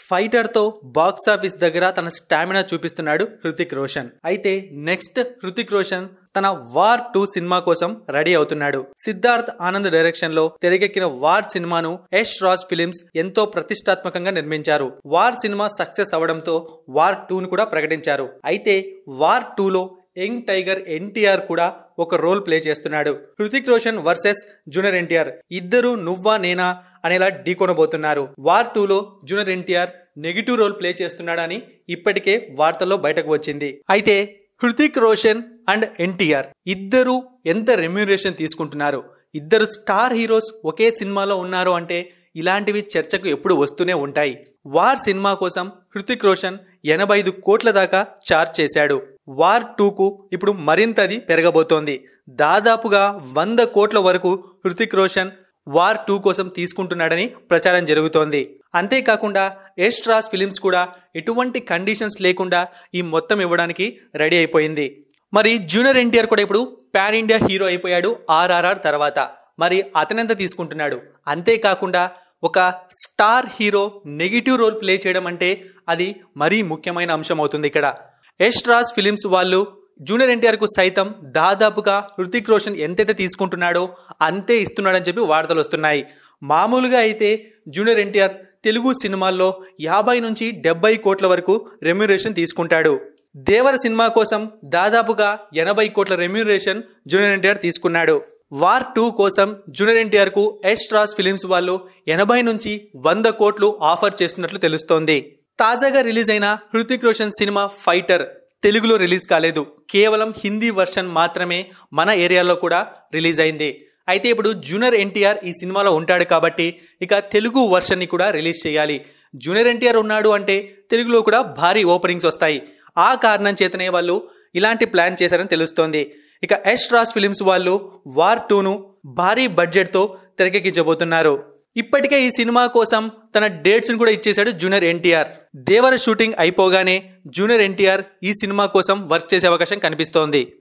Fighter తో box office దగ్గర తన స్టామినా చూపిస్తున్నాడు హృతిక్ రోషన్. అయితే నెక్స్ట్ హృతిక్ రోషన్ తన వార్ 2 సినిమా కోసం రెడీ అవుతున్నాడు. సిద్ధార్థ్ ఆనంద్ డైరెక్షన్ లో తెరకెక్కిన వార్ సినిమాను యష్ రాజ్ ఫిలిమ్స్ ఎంతో ప్రతిష్టాత్మకంగా నిర్మించారు. వార్ సినిమా సక్సెస్ అవడంతో వార్ 2 ను కూడా ప్రకటించారు. అయితే వార్ 2 లో యంగ్ టైగర్ ఎన్టీఆర్ కూడా ఒక రోల్ ప్లే చేస్తున్నాడు. హృతిక్ రోషన్ వర్సెస్ జూనియర్ ఎన్టీఆర్ ఇద్దరు నువ్వా నేనా అనేలా ఢీకొనబోతున్నారు. వార్ 2 లో junior NTR negative role play చేస్తున్నాడని ఇప్పటికే వార్తల్లో బయటకు వచ్చింది. అయితే హృతిక్ రోషన్ అండ్ ఎన్టీఆర్ ఇద్దరు ఎంత రెమ్యూనరేషన్ తీసుకుంటున్నారు, ఇద్దరు స్టార్ హీరోస్ ఒకే సినిమాలో ఉన్నారు అంటే ఇలాంటివి చర్చకు ఎప్పుడు వస్తూనే ఉంటాయి. వార్ సినిమా కోసం హృతిక్ రోషన్ 85 కోట్ల దాకా చార్జ్ చేశాడు. వార్ 2 కు ఇప్పుడు మరింతది పెరగబోతోంది. దాదాపుగా 100 కోట్ల వరకు హృతిక్ రోషన్ వార్ 2 కోసం తీసుకుంటున్నాడని ప్రచారం జరుగుతోంది. అంతేకాకుండా యష్ రాజ్ ఫిలిమ్స్ కూడా ఎటువంటి కండిషన్స్ లేకుండా ఈ మొత్తం ఇవ్వడానికి రెడీ అయిపోయింది. మరి జూనియర్ ఎన్టీఆర్ కూడా ఇప్పుడు పాన్ ఇండియా హీరో అయిపోయాడు RRR తర్వాత. మరి అతనెంత తీసుకుంటున్నాడు? అంతేకాకుండా ఒక star hero negative role play చేయడం అంటే అది మరీ ముఖ్యమైన అంశం అవుతుంది. ఇక్కడ యష్ రాజ్ ఫిలిమ్స్ వాళ్ళు జూనియర్ ఎన్టీఆర్ కు సైతం దాదాపుగా హృతిక్ రోషన్ ఎంతైతే తీసుకుంటున్నాడో అంతే ఇస్తున్నాడని చెప్పి వార్తలు వస్తున్నాయి. మామూలుగా అయితే జూనియర్ ఎన్టీఆర్ తెలుగు సినిమాల్లో 50 నుంచి 70 కోట్ల వరకు రెమ్యూనరేషన్ తీసుకుంటాడు. దేవర సినిమా కోసం దాదాపుగా 80 కోట్ల రెమ్యూనరేషన్ జూనియర్ ఎన్టీఆర్ తీసుకున్నాడు. వార్ 2 కోసం జూనియర్ ఎన్టీఆర్ కు యష్ రాజ్ ఫిలిమ్స్ వాళ్ళు 80 నుంచి 100 కోట్లు ఆఫర్ చేస్తున్నట్లు తెలుస్తోంది. తాజాగా రిలీజ్ అయిన హృతిక్ రోషన్ సినిమా ఫైటర్ తెలుగులో రిలీజ్ కాలేదు. కేవలం హిందీ వర్షన్ మాత్రమే మన ఏరియాలో కూడా రిలీజ్ అయింది. అయితే ఇప్పుడు జూనియర్ ఎన్టీఆర్ ఈ సినిమాలో ఉంటాడు కాబట్టి ఇక తెలుగు వర్షన్ ని కూడా రిలీజ్ చేయాలి. జూనియర్ ఎన్టీఆర్ ఉన్నాడు అంటే తెలుగులో కూడా భారీ ఓపెనింగ్స్ వస్తాయి. ఆ కారణం చేతనే వాళ్ళు ఇలాంటి ప్లాన్ చేశారని తెలుస్తోంది. ఇక యష్ రాజ్ ఫిలిమ్స్ వాళ్ళు వార్ 2 ను భారీ బడ్జెట్ తో తెరకెక్కించబోతున్నారు. ఇప్పటికే ఈ సినిమా కోసం తన డేట్స్ ను కూడా ఇచ్చేశాడు జూనియర్ ఎన్టీఆర్. దేవర షూటింగ్ అయిపోగానే జూనియర్ ఎన్టీఆర్ ఈ సినిమా కోసం వర్క్ చేసే అవకాశం కనిపిస్తోంది.